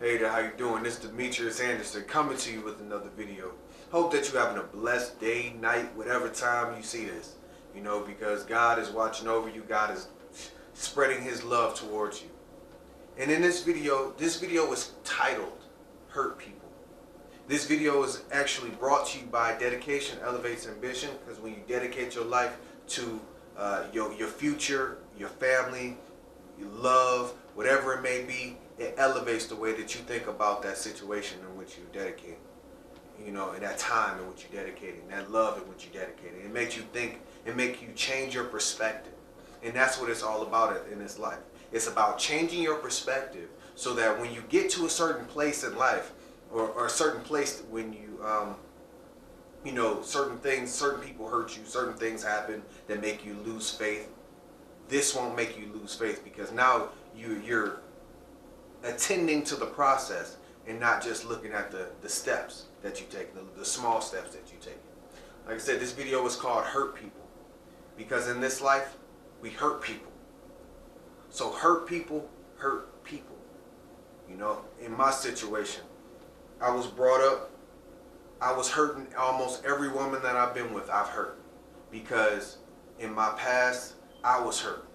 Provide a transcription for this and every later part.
Hey there, how you doing? This is Demetrius Anderson coming to you with another video. Hope that you're having a blessed day, night, whatever time you see this. Because God is watching over you. God is spreading His love towards you. And in this video is titled Hurt People. This video is actually brought to you by Dedication Elevates Ambition, because when you dedicate your life to your future, your family, your love, whatever it may be, it elevates the way that you think about that situation in which you dedicate. And that time in which you dedicated, and that love in which you dedicated. It makes you think, it makes you change your perspective. And that's what it's all about in this life. It's about changing your perspective so that when you get to a certain place in life, or a certain place when you, certain people hurt you, certain things happen that make you lose faith. This won't make you lose faith, because now you're attending to the process and not just looking at the steps that you take, the small steps that you take. Like I said, this video is called Hurt People, because in this life, we hurt people. So hurt people hurt people. In my situation, I was brought up, I was hurting almost every woman that I've been with, I've hurt. Because in my past, I was hurt.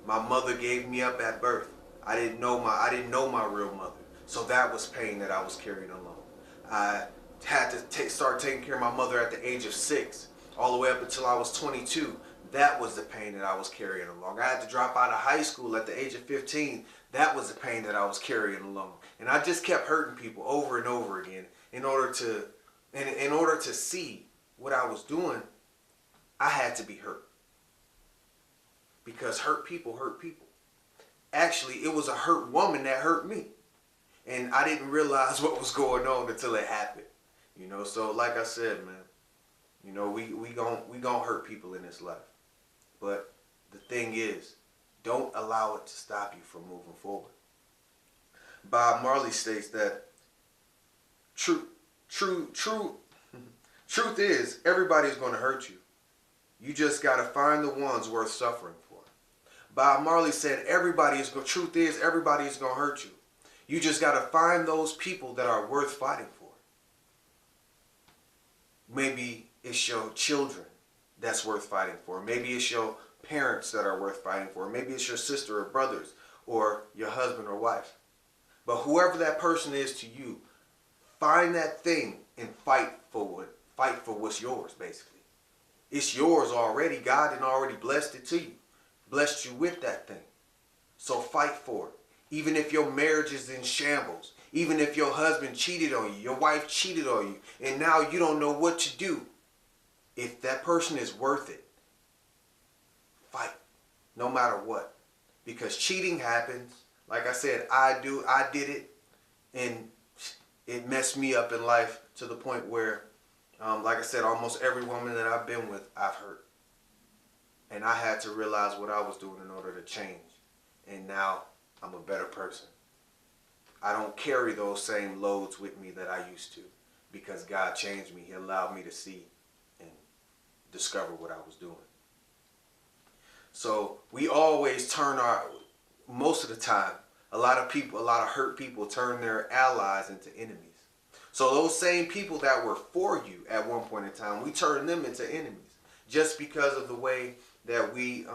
My mother gave me up at birth. I didn't know my real mother. So that was pain that I was carrying along. I had to start taking care of my mother at the age of 6, all the way up until I was 22. That was the pain that I was carrying along. I had to drop out of high school at the age of 15. That was the pain that I was carrying along. And I just kept hurting people over and over again in order to see what I was doing. I had to be hurt. Because hurt people hurt people. Actually, it was a hurt woman that hurt me. And I didn't realize what was going on until it happened. So like I said, man, we gon' hurt people in this life. But the thing is, don't allow it to stop you from moving forward. Bob Marley states that truth is, everybody's going to hurt you. You just got to find the ones worth suffering for. Bob Marley said, truth is, everybody's going to hurt you. You just got to find those people that are worth fighting for. Maybe it's your children that's worth fighting for. Maybe it's your parents that are worth fighting for. Maybe it's your sister or brothers, or your husband or wife. But whoever that person is to you, find that thing and fight for what's yours, basically. It's yours already. God had already blessed it to you. Blessed you with that thing. So fight for it. Even if your marriage is in shambles, even if your husband cheated on you, your wife cheated on you, and now you don't know what to do, if that person is worth it, fight, no matter what. Because cheating happens. Like I said, I did it, and it messed me up in life to the point where, like I said, almost every woman that I've been with, I've hurt. And I had to realize what I was doing in order to change. And now I'm a better person. I don't carry those same loads with me that I used to, because God changed me. He allowed me to see and discover what I was doing. So we always most of the time, a lot of hurt people turn their allies into enemies. So those same people that were for you at one point in time, we turn them into enemies. Just because of the way that we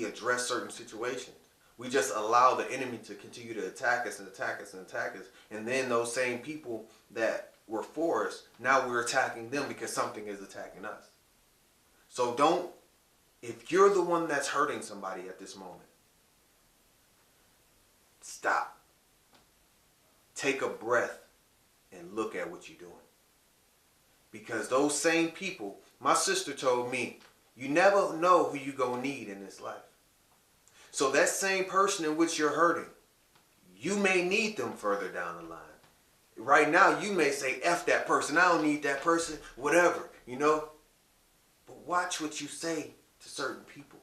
address certain situations. We just allow the enemy to continue to attack us and attack us and attack us. And then those same people that were for us, now we're attacking them because something is attacking us. So if you're the one that's hurting somebody at this moment, stop. Take a breath and look at what you're doing. Because those same people, my sister told me, you never know who you're going to need in this life. So that same person in which you're hurting, you may need them further down the line. Right now, you may say, F that person, I don't need that person, whatever, But watch what you say to certain people.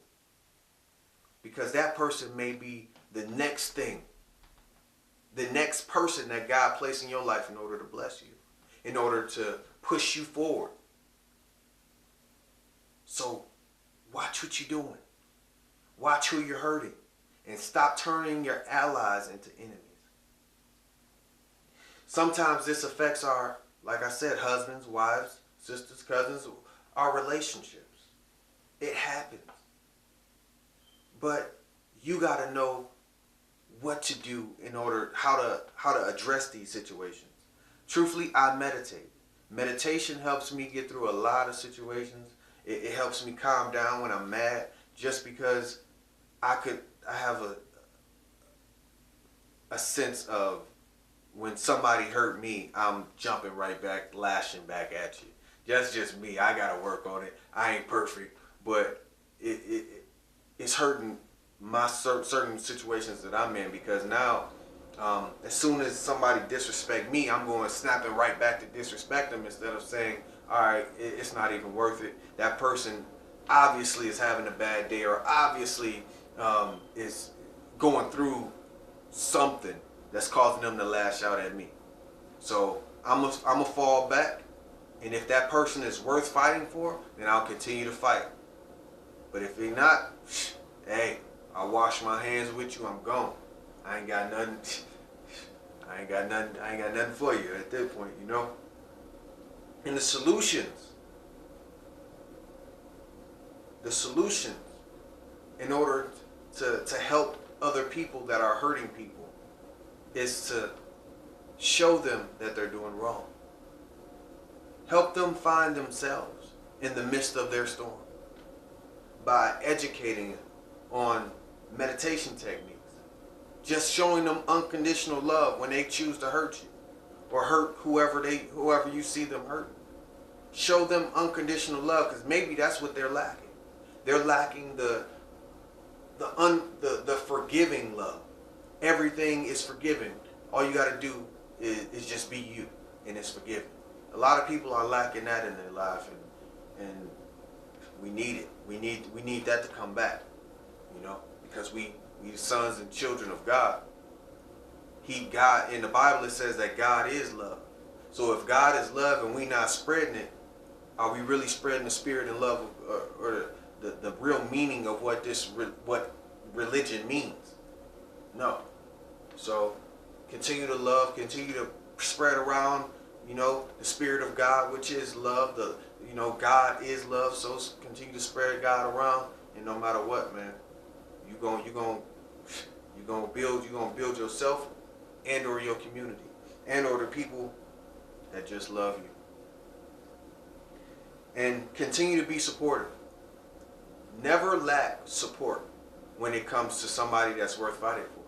Because that person may be the next thing, the next person that God placed in your life in order to bless you, in order to push you forward. So watch what you're doing. Watch who you're hurting. and stop turning your allies into enemies. Sometimes this affects our, like I said, husbands, wives, sisters, cousins, our relationships. It happens. But you got to know what to do in order, how to address these situations. Truthfully, I meditate. Meditation helps me get through a lot of situations. It helps me calm down when I'm mad, just because I have a sense of, when somebody hurt me, I'm jumping right back, lashing back at you. That's just me. I gotta work on it. I ain't perfect, but it's hurting my certain situations that I'm in, because now, as soon as somebody disrespect me, I'm going snapping right back to disrespect them, instead of saying, all right, it's not even worth it. That person obviously is having a bad day, or obviously is going through something that's causing them to lash out at me. So I'm a fall back, and if that person is worth fighting for, then I'll continue to fight. But if they're not, hey, I'll wash my hands with you. I'm gone. I ain't got nothing. I ain't got nothing for you at that point, you know. And the solutions in order to help other people that are hurting people, is to show them that they're doing wrong. Help them find themselves in the midst of their storm by educating them on meditation techniques. Just showing them unconditional love when they choose to hurt you, or hurt whoever you see them hurting. Show them unconditional love, because maybe that's what they're lacking. They're lacking the forgiving love. Everything is forgiven. All you got to do is just be you, and it's forgiven. A lot of people are lacking that in their life, and we need it. We need that to come back, you know, because we sons and children of God. God in the Bible, it says that God is love. So if God is love and we not spreading it, are we really spreading the spirit and love or the real meaning of what religion means? No. So continue to love, continue to spread around, you know, the spirit of God, which is love. God is love, so continue to spread God around, and no matter what, man, you're gonna build yourself and or your community and or the people that just love you. And continue to be supportive. Never lack support when it comes to somebody that's worth fighting for.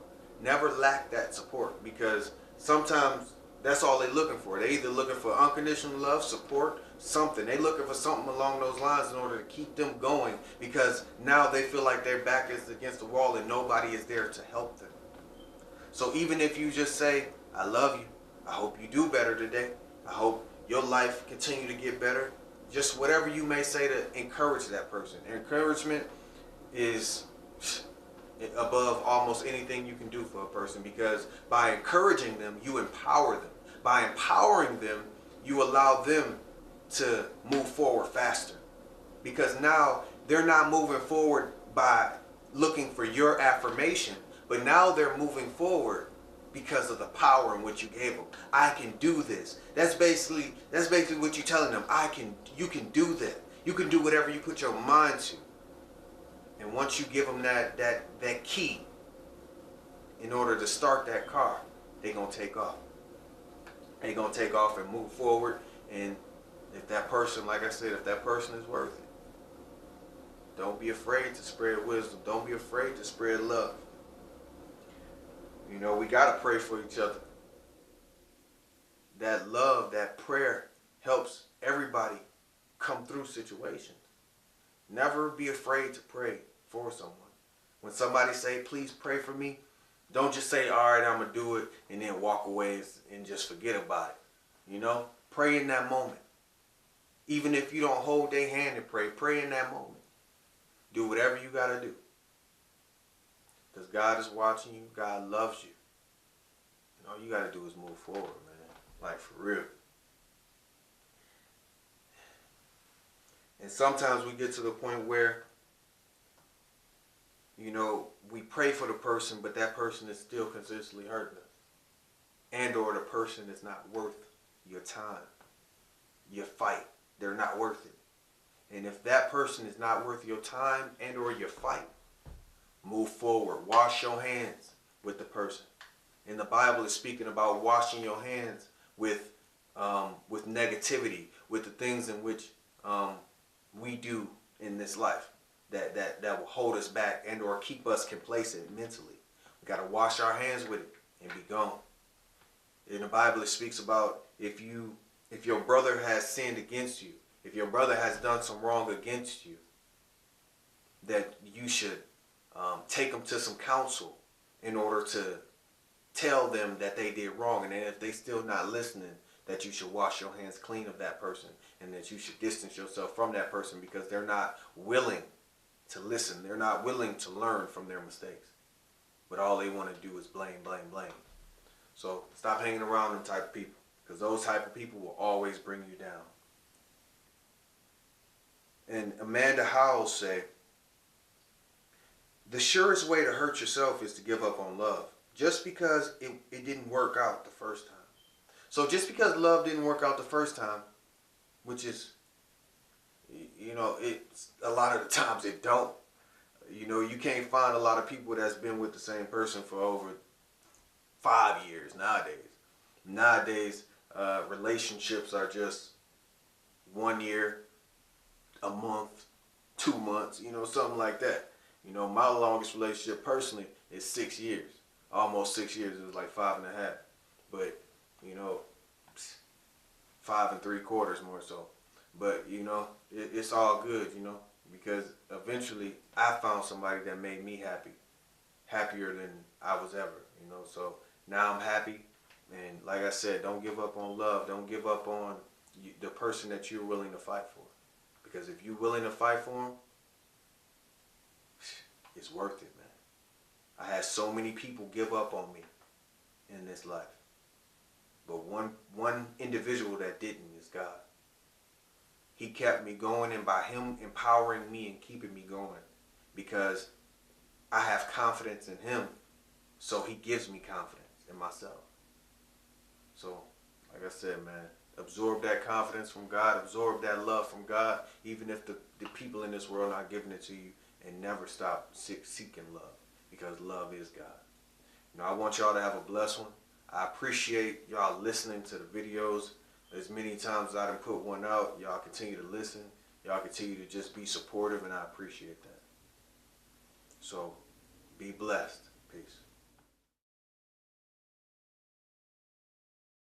Never lack that support, because sometimes that's all they're looking for. They're either looking for unconditional love, support, something. They're looking for something along those lines in order to keep them going, because now they feel like their back is against the wall and nobody is there to help them. So even if you just say, I love you, I hope you do better today, I hope your life continue to get better, just whatever you may say to encourage that person. Encouragement is above almost anything you can do for a person, because by encouraging them, you empower them. By empowering them, you allow them to move forward faster, because now they're not moving forward by looking for your affirmation, but now they're moving forward because of the power in which you gave them. I can do this. That's basically what you're telling them. You can do that. You can do whatever you put your mind to. And once you give them that key in order to start that car, they're going to take off. They're going to take off and move forward. And if that person, like I said, if that person is worth it, don't be afraid to spread wisdom. Don't be afraid to spread love. You know, we got to pray for each other. That love, that prayer helps everybody come through situations. Never be afraid to pray for someone. When somebody say, please pray for me, don't just say, all right, I'm going to do it, and then walk away and just forget about it. You know, pray in that moment. Even if you don't hold their hand and pray in that moment. Do whatever you got to do. Because God is watching you. God loves you. And all you got to do is move forward, man. Like, for real. And sometimes we get to the point where, you know, we pray for the person, but that person is still consistently hurting us. And or the person is not worth your time, your fight. They're not worth it. And if that person is not worth your time and or your fight, move forward. Wash your hands with the person. And the Bible is speaking about washing your hands with negativity, with the things in which we do in this life that will hold us back and or keep us complacent mentally. We got to wash our hands with it and be gone. In the Bible, it speaks about if your brother has sinned against you, if your brother has done some wrong against you, that you should take them to some counsel in order to tell them that they did wrong. And then if they still not listening, that you should wash your hands clean of that person and that you should distance yourself from that person because they're not willing to listen. They're not willing to learn from their mistakes. But all they want to do is blame, blame, blame. So stop hanging around them type of people, because those type of people will always bring you down. And Amanda Howell said, the surest way to hurt yourself is to give up on love, just because it didn't work out the first time. So just because love didn't work out the first time, which is, it's a lot of the times it don't. You can't find a lot of people that's been with the same person for over 5 years nowadays. Nowadays, relationships are just 1 year, a month, 2 months, something like that. My longest relationship personally is 6 years. Almost 6 years. It was like 5.5. But, 5 3/4 more so. But, it's all good, because eventually I found somebody that made me happy. Happier than I was ever, So now I'm happy. And like I said, don't give up on love. Don't give up on the person that you're willing to fight for. Because if you're willing to fight for them, it's worth it, man. I had so many people give up on me in this life. But one individual that didn't is God. He kept me going, and by him empowering me and keeping me going, because I have confidence in him, so he gives me confidence in myself. So, like I said, man, absorb that confidence from God, absorb that love from God, even if the people in this world are not giving it to you, and never stop seeking love, because love is God. I want y'all to have a blessed one. I appreciate y'all listening to the videos. As many times as I done put one out, y'all continue to listen. Y'all continue to just be supportive, and I appreciate that. So, be blessed. Peace.